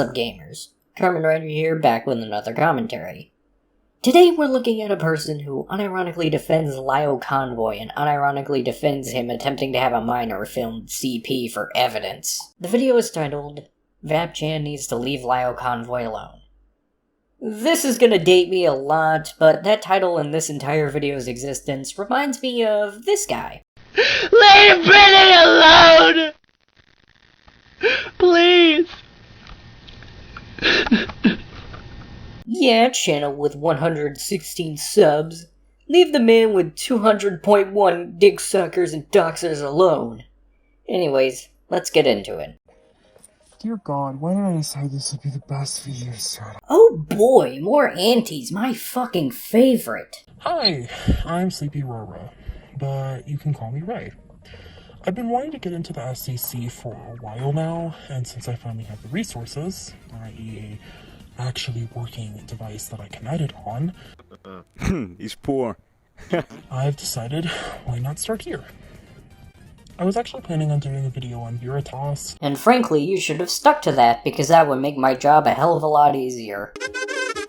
up, gamers? Carmen Ryder here, back with another commentary. Today we're looking at a person who unironically defends Lio Convoy and unironically defends him attempting to have a minor filmed CP for evidence. The video is titled, Vapchan Needs to Leave Lio Convoy Alone. This is gonna date me a lot, but that title and this entire video's existence reminds me of this guy. Leave Brittany alone! Please! Yeah, channel with 116 subs. Leave the man with 200.1 dick suckers and doxers alone. Anyways, let's get into it. Dear God, why did I decide this would be the best video to start? Oh boy, more antis, my fucking favorite. Hi, I'm Sleepy Rora, but you can call me Ray. I've been wanting to get into the SCC for a while now, and since I finally have the resources, i.e. a actually working device that I can edit on, he's poor. I've decided, why not start here? I was actually planning on doing a video on Veritas. And frankly, you should have stuck to that, because that would make my job a hell of a lot easier.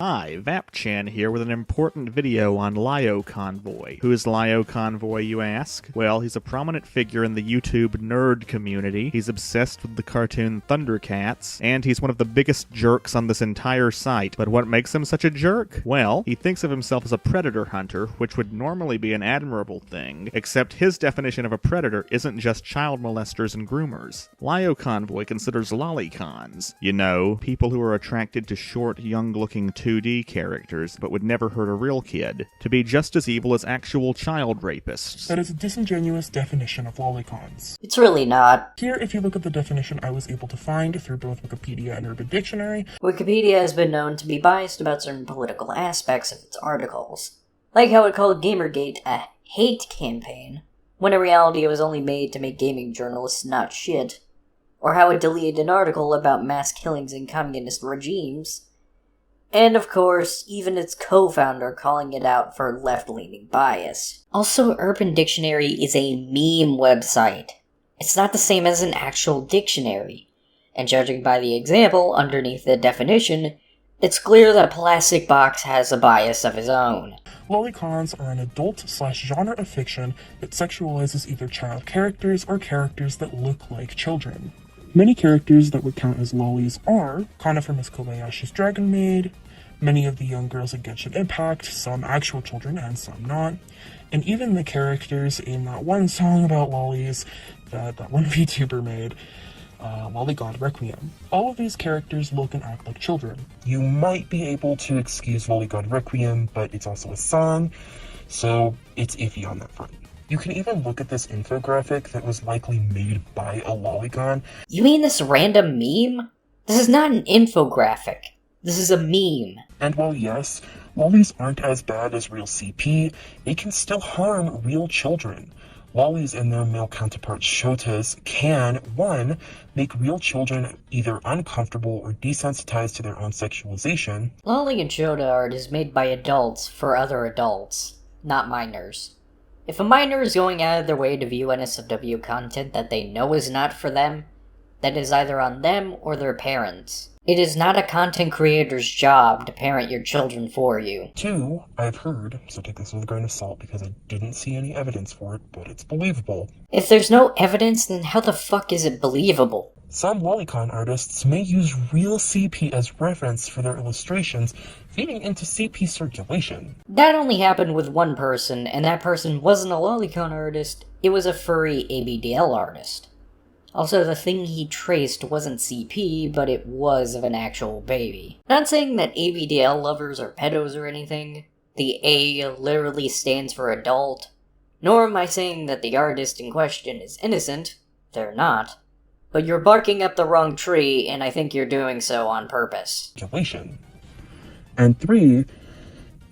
Hi, Vapchan here with an important video on Lio Convoy. Who is Lio Convoy, you ask? Well, he's a prominent figure in the YouTube nerd community. He's obsessed with the cartoon Thundercats, and he's one of the biggest jerks on this entire site. But what makes him such a jerk? Well, he thinks of himself as a predator hunter, which would normally be an admirable thing, except his definition of a predator isn't just child molesters and groomers. Lio Convoy considers lolicons. You know, people who are attracted to short, young-looking 2D characters, but would never hurt a real kid, to be just as evil as actual child rapists. That is a disingenuous definition of lolicons. It's really not. Here, if you look at the definition I was able to find through both Wikipedia and Urban Dictionary, Wikipedia has been known to be biased about certain political aspects of its articles. Like how it called Gamergate a hate campaign, when in reality it was only made to make gaming journalists not shit. Or how it deleted an article about mass killings in communist regimes. And of course, even its co-founder calling it out for left-leaning bias. Also, Urban Dictionary is a meme website. It's not the same as an actual dictionary. And judging by the example underneath the definition, it's clear that Plastic Box has a bias of his own. lolicons are an adult/genre of fiction that sexualizes either child characters or characters that look like children. Many characters that would count as lolis are Kana from Miss Kobayashi's Dragon Maid, many of the young girls in Genshin Impact, some actual children and some not, and even the characters in that one song about lolis that one VTuber made, Lolicon Requiem. All of these characters look and act like children. You might be able to excuse Lolicon Requiem, but it's also a song, so it's iffy on that front. You can even look at this infographic that was likely made by a lolicon. You mean this random meme? This is not an infographic. This is a meme. And while yes, lolis aren't as bad as real CP, they can still harm real children. Lolis and their male counterparts shotas can, 1, make real children either uncomfortable or desensitized to their own sexualization. Loli and shota art is made by adults for other adults, not minors. If a minor is going out of their way to view NSFW content that they know is not for them, that is either on them or their parents. It is not a content creator's job to parent your children for you. 2, I've heard, so take this with a grain of salt because I didn't see any evidence for it, but it's believable. If there's no evidence, then how the fuck is it believable? Some lolicon artists may use real CP as reference for their illustrations, feeding into CP circulation. That only happened with one person, and that person wasn't a lolicon artist, it was a furry ABDL artist. Also, the thing he traced wasn't CP, but it was of an actual baby. Not saying that ABDL lovers are pedos or anything. The A literally stands for adult. Nor am I saying that the artist in question is innocent. They're not. But you're barking up the wrong tree, and I think you're doing so on purpose. And 3,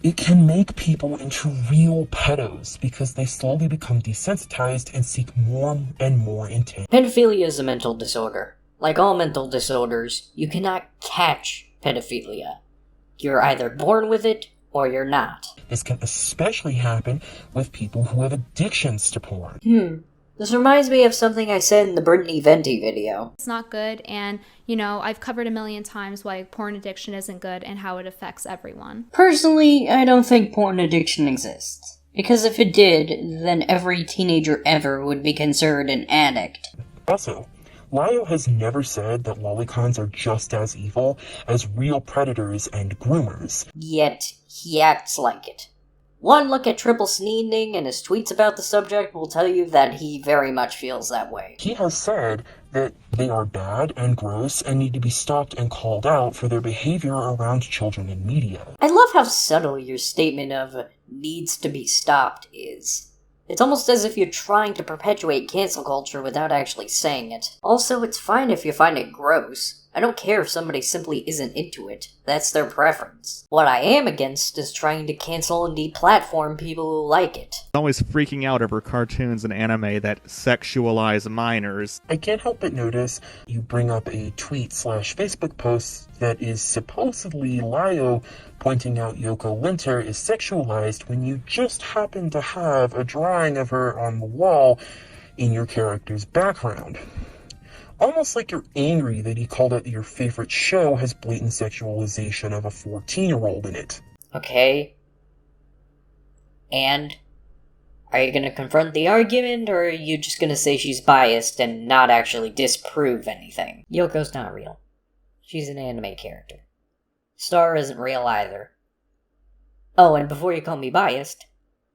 it can make people into real pedos because they slowly become desensitized and seek more and more intense. Pedophilia is a mental disorder. Like all mental disorders, you cannot catch pedophilia. You're either born with it, or you're not. This can especially happen with people who have addictions to porn. This reminds me of something I said in the Brittany Venti video. It's not good, and, I've covered a million times why porn addiction isn't good and how it affects everyone. Personally, I don't think porn addiction exists. Because if it did, then every teenager ever would be considered an addict. Also, Lio has never said that lolicons are just as evil as real predators and groomers. Yet, he acts like it. One look at Triple Sneeding and his tweets about the subject will tell you that he very much feels that way. He has said that they are bad and gross and need to be stopped and called out for their behavior around children in media. I love how subtle your statement of needs to be stopped is. It's almost as if you're trying to perpetuate cancel culture without actually saying it. Also, it's fine if you find it gross. I don't care if somebody simply isn't into it. That's their preference. What I am against is trying to cancel and deplatform people who like it. Always freaking out over cartoons and anime that sexualize minors. I can't help but notice you bring up a tweet/Facebook post that is supposedly Lio pointing out Yoko Winter is sexualized when you just happen to have a drawing of her on the wall in your character's background. Almost like you're angry that he called out that your favorite show has blatant sexualization of a 14-year-old in it. Okay. And? Are you gonna confront the argument, or are you just gonna say she's biased and not actually disprove anything? Yoko's not real. She's an anime character. Star isn't real either. Oh, and before you call me biased,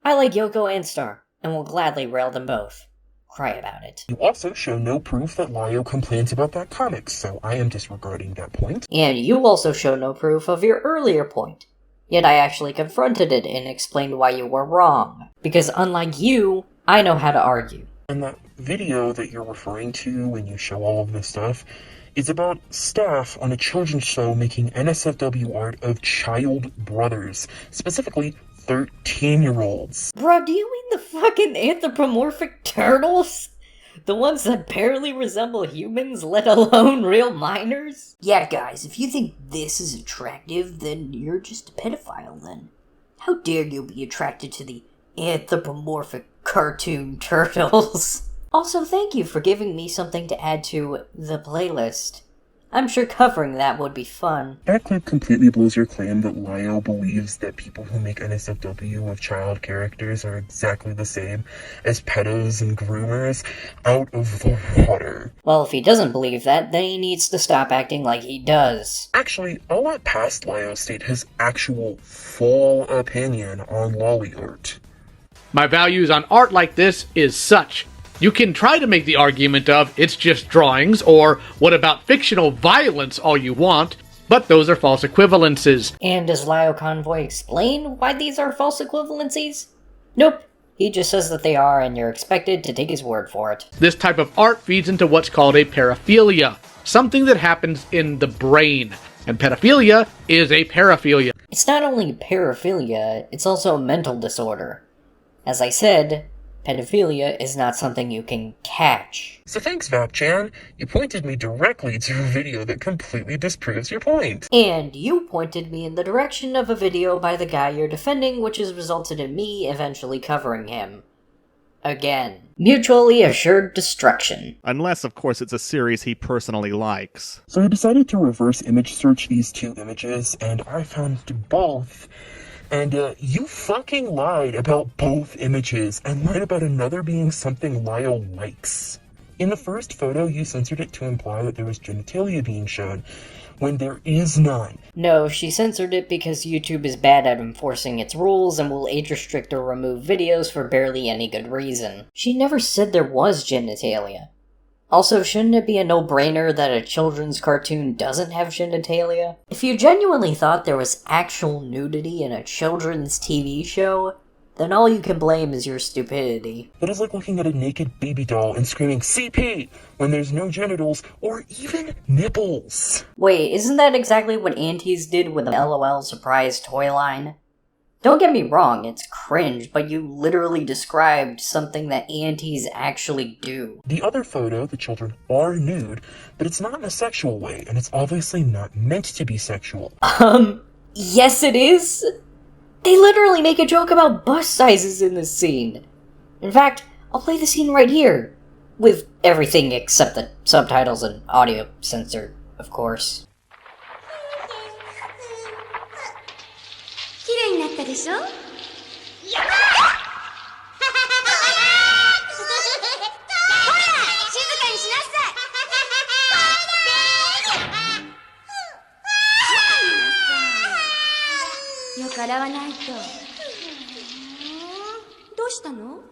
I like Yoko and Star, and will gladly rail them both. Cry about it. You also show no proof that Lio complains about that comic, so I am disregarding that point. And you also show no proof of your earlier point. Yet I actually confronted it and explained why you were wrong. Because unlike you, I know how to argue. And that video that you're referring to when you show all of this stuff is about staff on a children's show making NSFW art of child brothers, specifically 13-year-olds. Bro, do you mean the fucking anthropomorphic turtles? The ones that barely resemble humans, let alone real minors? Yeah, guys, if you think this is attractive, then you're just a pedophile, then. How dare you be attracted to the anthropomorphic cartoon turtles? Also, thank you for giving me something to add to the playlist. I'm sure covering that would be fun. That clip completely blows your claim that Lio believes that people who make NSFW with child characters are exactly the same as pedos and groomers out of the water. Well, if he doesn't believe that, then he needs to stop acting like he does. Actually, I'll let past Lio state his actual full opinion on lolly art. My values on art like this is such. You can try to make the argument of it's just drawings, or what about fictional violence all you want, but those are false equivalences. And does Lio Convoy explain why these are false equivalencies? Nope. He just says that they are, and you're expected to take his word for it. This type of art feeds into what's called a paraphilia, something that happens in the brain. And pedophilia is a paraphilia. It's not only paraphilia, it's also a mental disorder. As I said, pedophilia is not something you can catch. So thanks, Vapchan. You pointed me directly to a video that completely disproves your point. And you pointed me in the direction of a video by the guy you're defending, which has resulted in me eventually covering him. Again. Mutually assured destruction. Unless, of course, it's a series he personally likes. So I decided to reverse image search these two images, and I found both. And you fucking lied about both images, and lied about another being something Lio likes. In the first photo, you censored it to imply that there was genitalia being shown, when there is none. No, she censored it because YouTube is bad at enforcing its rules and will age restrict or remove videos for barely any good reason. She never said there was genitalia. Also, shouldn't it be a no-brainer that a children's cartoon doesn't have genitalia? If you genuinely thought there was actual nudity in a children's TV show, then all you can blame is your stupidity. That is like looking at a naked baby doll and screaming CP when there's no genitals or even nipples. Wait, isn't that exactly what Aunties did with the LOL surprise toy line? Don't get me wrong, it's cringe, but you literally described something that Aunties actually do. The other photo, the children are nude, but it's not in a sexual way, and it's obviously not meant to be sexual. Yes it is? They literally make a joke about bust sizes in this scene. In fact, I'll play the scene right here. With everything except the subtitles and audio censored, of course. 綺麗になったでしょやったーほら静かにしなさいよく洗わないとどうしたの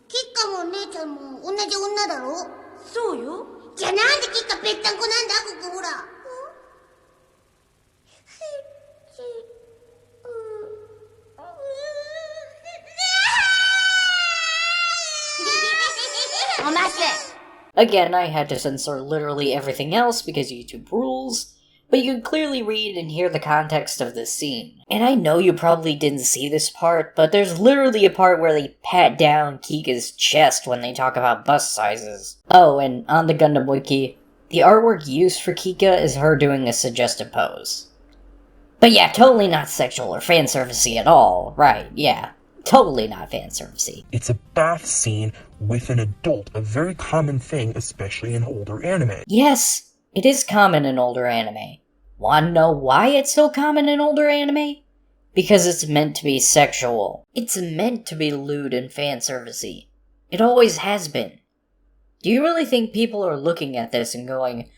キッカも姉ちゃんも同じ女だろそうよじゃあなんでキッカぺったんこなんだここほらAgain, I had to censor literally everything else because YouTube rules, but you can clearly read and hear the context of this scene. And I know you probably didn't see this part, but there's literally a part where they pat down Kika's chest when they talk about bust sizes. Oh, and on the Gundam Wiki, the artwork used for Kika is her doing a suggestive pose. But yeah, totally not sexual or fanservice-y at all, right, yeah. Totally not fanservice-y. It's a bath scene with an adult, a very common thing, especially in older anime. Yes, it is common in older anime. Wanna know why it's so common in older anime? Because it's meant to be sexual. It's meant to be lewd and fanservice-y. It always has been. Do you really think people are looking at this and going,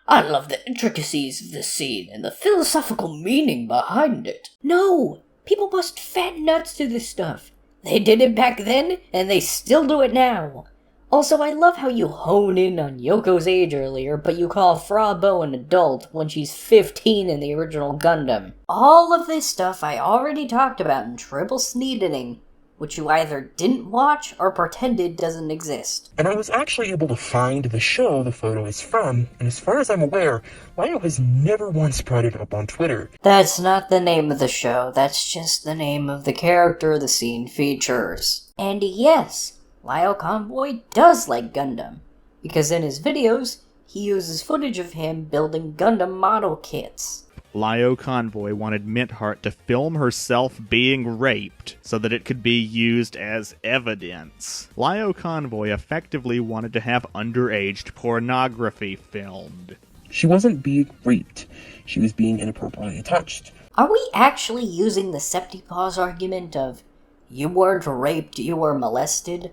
I love the intricacies of this scene and the philosophical meaning behind it? No! People bust fat nuts to this stuff. They did it back then, and they still do it now. Also, I love how you hone in on Yoko's age earlier, but you call Fra Bow an adult when she's 15 in the original Gundam. All of this stuff I already talked about in Triple Sneedening, which you either didn't watch or pretended doesn't exist. And I was actually able to find the show the photo is from, and as far as I'm aware, Lio has never once brought it up on Twitter. That's not the name of the show, that's just the name of the character the scene features. And yes, Lio Convoy does like Gundam, because in his videos, he uses footage of him building Gundam model kits. Lio Convoy wanted Mintheart to film herself being raped so that it could be used as evidence. Lio Convoy effectively wanted to have underage pornography filmed. She wasn't being raped. She was being inappropriately touched. Are we actually using the Septipause argument of, you weren't raped, you were molested?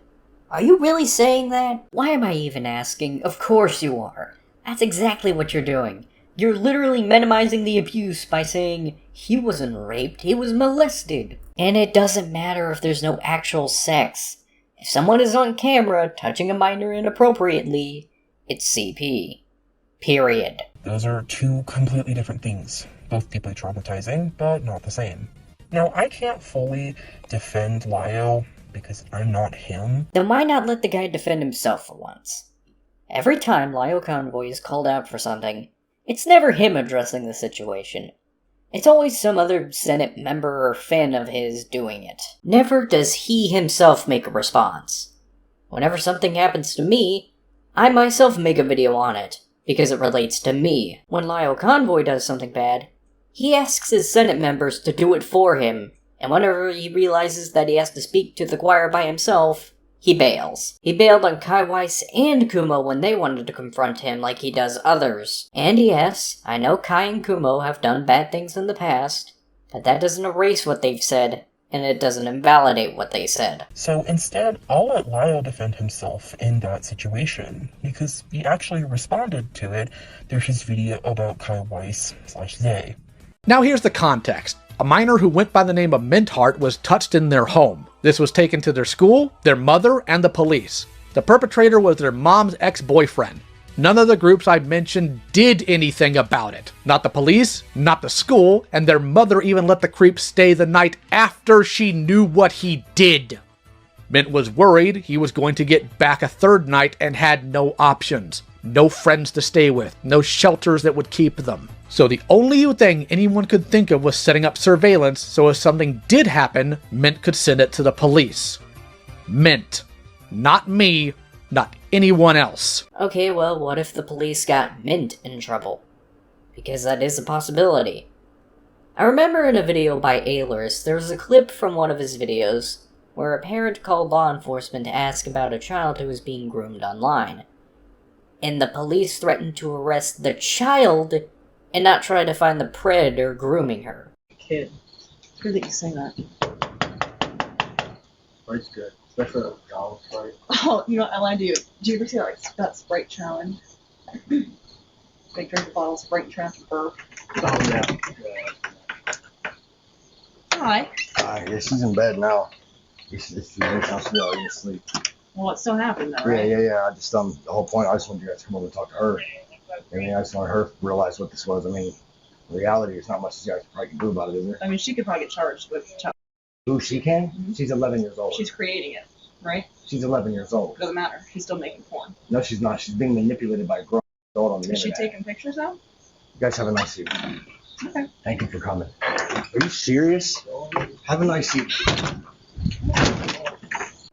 Are you really saying that? Why am I even asking? Of course you are. That's exactly what you're doing. You're literally minimizing the abuse by saying, he wasn't raped, he was molested. And it doesn't matter if there's no actual sex. If someone is on camera touching a minor inappropriately, it's CP. Period. Those are two completely different things. Both deeply traumatizing, but not the same. Now, I can't fully defend Lio because I'm not him. Then why not let the guy defend himself for once? Every time Lio Convoy is called out for something, it's never him addressing the situation. It's always some other Senate member or fan of his doing it. Never does he himself make a response. Whenever something happens to me, I myself make a video on it, because it relates to me. When Lio Convoy does something bad, he asks his Senate members to do it for him, and whenever he realizes that he has to speak to the choir by himself, he bails. He bailed on Kai Weiss and Kumo when they wanted to confront him like he does others. And yes, I know Kai and Kumo have done bad things in the past, but that doesn't erase what they've said, and it doesn't invalidate what they said. So instead, I'll let Lio defend himself in that situation, because he actually responded to it. There's his video about Kai Weiss/they. Now here's the context. A minor who went by the name of Mintheart was touched in their home. This was taken to their school, their mother, and the police. The perpetrator was their mom's ex-boyfriend. None of the groups I mentioned did anything about it. Not the police, not the school, and their mother even let the creep stay the night after she knew what he did. Mint was worried he was going to get back a third night and had no options. No friends to stay with, no shelters that would keep them. So the only thing anyone could think of was setting up surveillance so if something did happen, Mint could send it to the police. Mint. Not me, not anyone else. Okay, well, what if the police got Mint in trouble? Because that is a possibility. I remember in a video by Ailers, there was a clip from one of his videos where a parent called law enforcement to ask about a child who was being groomed online. And the police threatened to arrest the child and not try to find the predator grooming her. Kid. It's good that you say that. Sprite's good, especially the Jolly Sprite. Oh, you know what I lied to you. Did you ever see that Sprite challenge? They drink a bottle of Sprite and try not to burp. Oh, yeah. Hi. Yeah, she's in bed now. It's already asleep. Well, it still happened though, right? Yeah. I just, the whole point, I just wanted you guys to come over and talk to her. I mean, I just wanted her to realize what this was. I mean, in reality, there's not much you guys probably can do about it, is there? I mean, she could probably get charged with child. Ooh, she can? Mm-hmm. She's 11 years old. She's creating it, right? She's 11 years old. Doesn't matter. She's still making porn. No, she's not. She's being manipulated by a grown adult on the Is she internet. taking pictures now? You guys have a nice evening. Okay. Thank you for coming. Are you serious? Have a nice evening.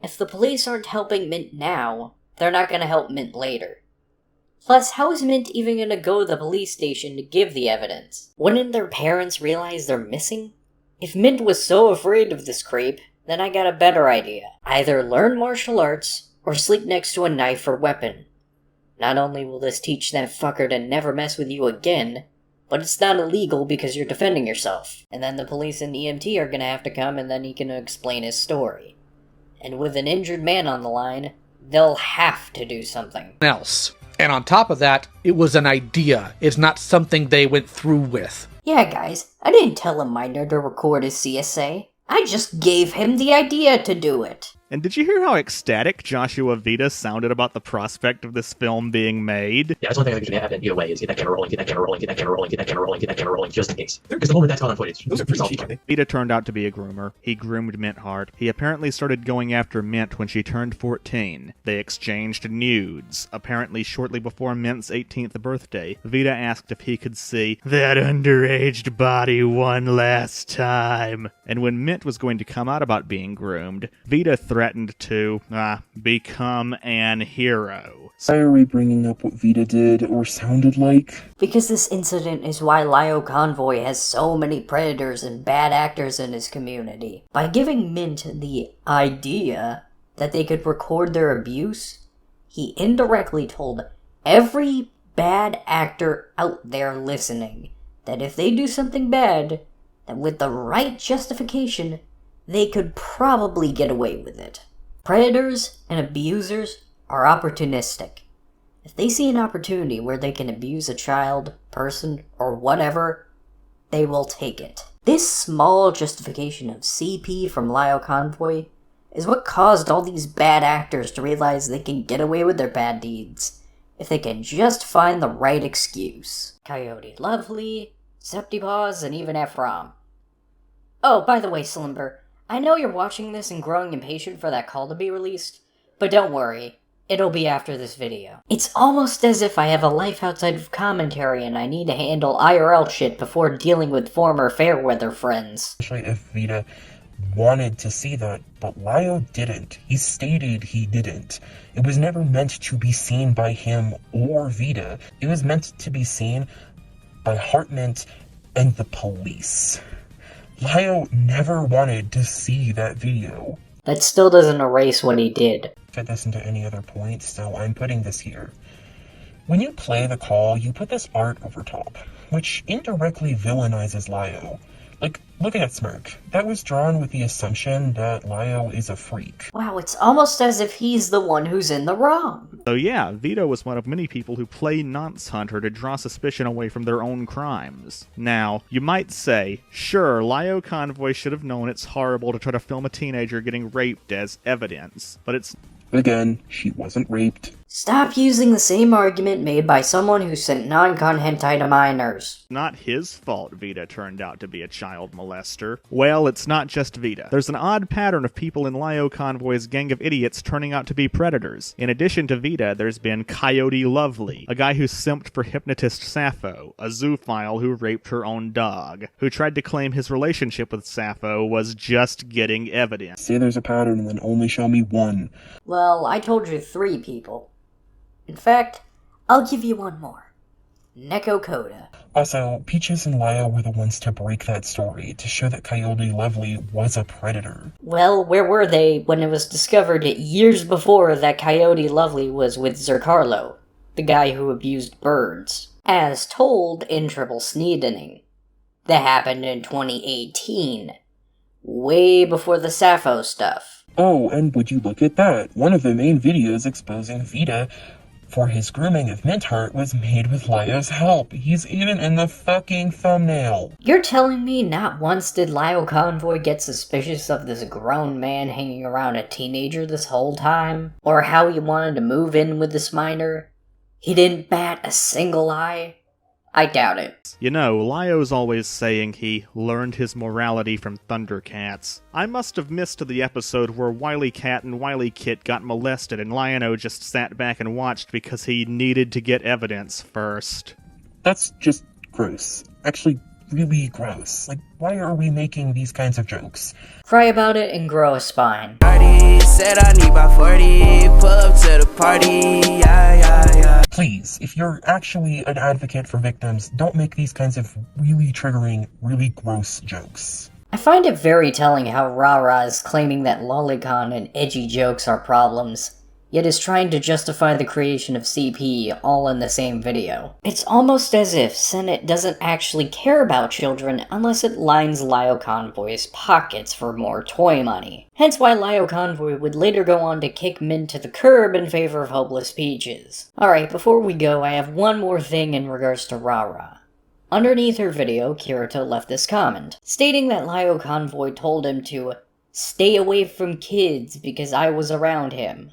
If the police aren't helping Mint now, they're not gonna help Mint later. Plus, how is Mint even gonna go to the police station to give the evidence? Wouldn't their parents realize they're missing? If Mint was so afraid of this creep, then I got a better idea. Either learn martial arts, or sleep next to a knife or weapon. Not only will this teach that fucker to never mess with you again, but it's not illegal because you're defending yourself. And then the police and EMT are gonna have to come and then he can explain his story. And with an injured man on the line, they'll have to do something. Else. And on top of that, it was an idea. It's not something they went through with. Yeah, guys, I didn't tell a minor to record his CSA. I just gave him the idea to do it. And did you hear how ecstatic Joshua Vita sounded about the prospect of this film being made? Yeah, that's one thing I think we should have either way is get that camera rolling, get that camera rolling, get that camera rolling, get that camera rolling, get that camera rolling, just in case. Because the moment that's caught on footage, those are pretty cheap. Vita turned out to be a groomer. He groomed Mint hard. He apparently started going after Mint when she turned 14. They exchanged nudes. Apparently shortly before Mint's 18th birthday, Vita asked if he could see that underaged body one last time. And when Mint was going to come out about being groomed, Vita threatened to, become an hero. Why are we bringing up what Vita did or sounded like? Because this incident is why Lio Convoy has so many predators and bad actors in his community. By giving Mint the idea that they could record their abuse, he indirectly told every bad actor out there listening that if they do something bad, that with the right justification, they could probably get away with it. Predators and abusers are opportunistic. If they see an opportunity where they can abuse a child, person, or whatever, they will take it. This small justification of CP from Lio Convoy is what caused all these bad actors to realize they can get away with their bad deeds if they can just find the right excuse. Coyote Lovely, Septipaws, and even Ephraim. Oh, by the way, Slimber, I know you're watching this and growing impatient for that call to be released, but don't worry, it'll be after this video. It's almost as if I have a life outside of commentary and I need to handle IRL shit before dealing with former Fairweather friends. Especially if Vita wanted to see that, but Lio didn't. He stated he didn't. It was never meant to be seen by him or Vita. It was meant to be seen by Hartman and the police. Lio never wanted to see that video. That still doesn't erase what he did. Fit this into any other point, so I'm putting this here. When you play the call, you put this art over top, which indirectly villainizes Lio. Like, look at that smirk. That was drawn with the assumption that Lio is a freak. Wow, it's almost as if he's the one who's in the wrong. So yeah, Vito was one of many people who play Nonce Hunter to draw suspicion away from their own crimes. Now, you might say, sure, Lio Convoy should have known it's horrible to try to film a teenager getting raped as evidence, but it's... Again, she wasn't raped. Stop using the same argument made by someone who sent non-con hentai to minors. not his fault Vita turned out to be a child molester. Well, it's not just Vita. There's an odd pattern of people in Lio Convoy's gang of idiots turning out to be predators. In addition to Vita, there's been Coyote Lovely, a guy who simped for hypnotist Sappho, a zoophile who raped her own dog, who tried to claim his relationship with Sappho was just getting evidence. Say there's a pattern and then only show me one. Well, I told you 3 people. In fact, I'll give you one more. Neko Coda. Also, Peaches and Lio were the ones to break that story, to show that Coyote Lovely was a predator. Well, where were they when it was discovered years before that Coyote Lovely was with Zercarlo, the guy who abused birds? As told in Triple Sneedening. That happened in 2018. Way before the Sappho stuff. Oh, and would you look at that? One of the main videos exposing Vita for his grooming of Mintheart was made with Lio's help. He's even in the fucking thumbnail. You're telling me not once did Lio Convoy get suspicious of this grown man hanging around a teenager this whole time? Or how he wanted to move in with this minor? He didn't bat a single eye? I doubt it. You know, Lio's always saying he learned his morality from Thundercats. I must have missed the episode where Wily Cat and Wily Kit got molested and Lion-O just sat back and watched because he needed to get evidence first. That's just gross. Actually, really gross. Like, why are we making these kinds of jokes? Cry about it and grow a spine. Said I need my 40, pull up to the party, yeah. Please, if you're actually an advocate for victims, don't make these kinds of really triggering, really gross jokes. I find it very telling how Rara is claiming that lolicon and edgy jokes are problems, yet is trying to justify the creation of CP all in the same video. It's almost as if Senate doesn't actually care about children unless it lines Lio Convoy's pockets for more toy money. Hence why Lio Convoy would later go on to kick Min to the curb in favor of Hopeless Peaches. Alright, before we go, I have one more thing in regards to Rara. Underneath her video, Kirito left this comment, stating that Lio Convoy told him to stay away from kids because I was around him.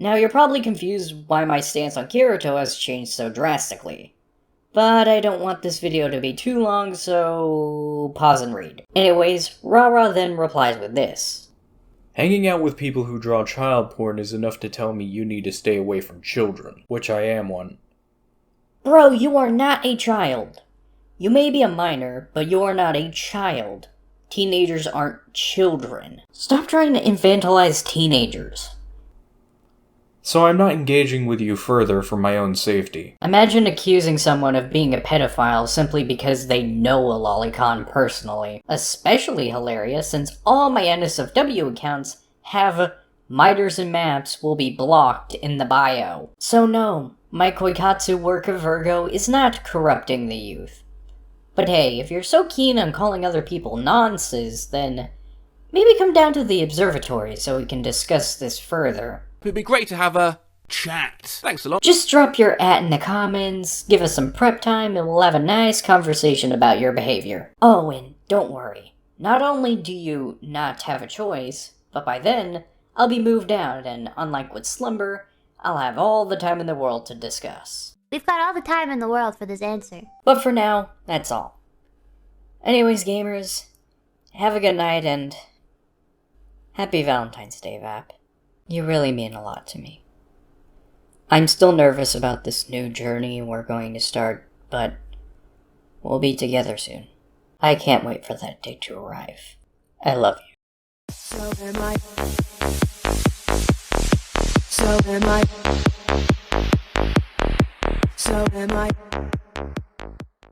Now, you're probably confused why my stance on Kirito has changed so drastically. But I don't want this video to be too long, so pause and read. Anyways, Rara then replies with this. Hanging out with people who draw child porn is enough to tell me you need to stay away from children, which I am one. Bro, you are not a child. You may be a minor, but you are not a child. Teenagers aren't children. Stop trying to infantilize teenagers. So I'm not engaging with you further for my own safety. Imagine accusing someone of being a pedophile simply because they know a lolicon personally. Especially hilarious since all my NSFW accounts have miters and maps will be blocked in the bio. So no, my Koikatsu work of Virgo is not corrupting the youth. But hey, if you're so keen on calling other people nonces, then maybe come down to the observatory so we can discuss this further. It'd be great to have a chat. Thanks a lot. Just drop your @ in the comments, give us some prep time, and we'll have a nice conversation about your behavior. Oh, and don't worry. Not only do you not have a choice, but by then, I'll be moved out, and unlike with Slumber, I'll have all the time in the world to discuss. We've got all the time in the world for this answer. But for now, that's all. Anyways, gamers, have a good night, and happy Valentine's Day, Vap. You really mean a lot to me. I'm still nervous about this new journey we're going to start, but we'll be together soon. I can't wait for that day to arrive. I love you. So am I. So am I. So am I.